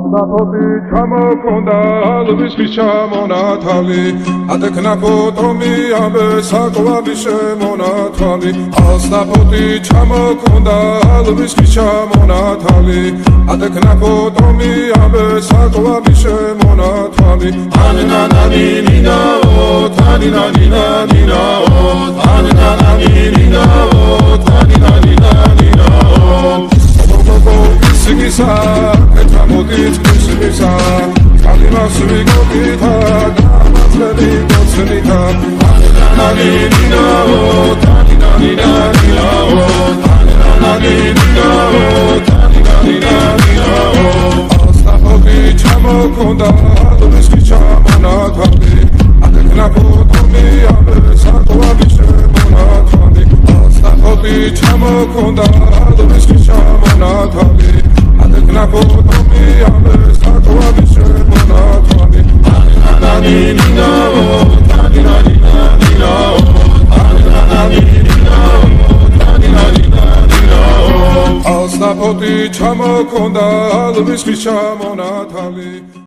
Napoti ჩამოქონდა ალვისთვის ჩამონათალი ატექნა ფოტომი ამბე საკვები შემონათალი ალსნაპოტი ჩამოქონდა ალვისთვის ჩამონათალი ატექნა ფოტომი ამბე საკვები შემონათალი ანანანინინაო თანინანინანინაო ანანანინინაო თანინანინანინაო სიგისა ეთამოდით კუსმისა კალიმას ვიგოქითა გამაცლები გოცნითა ანანინინაო თანინანინანინაო ანანინინაო თანინანინანინაო ალსნაპოტი ჩამოქონდა ალვისთვის ჩამონათალი ატექნა ფოტომი ამბე საკვები შემონათალი ალსნაპოტი ჩამოქონდა ალვისთვის ჩამონათალი ატექნა ფოტომი ამბე საკვები შემონათალი ანანინინაო თანინანინანინაო ანანინინაო თანინანინანინაო ალსნაპოტი ჩამოქონდა ალვისთვის ჩამონათალი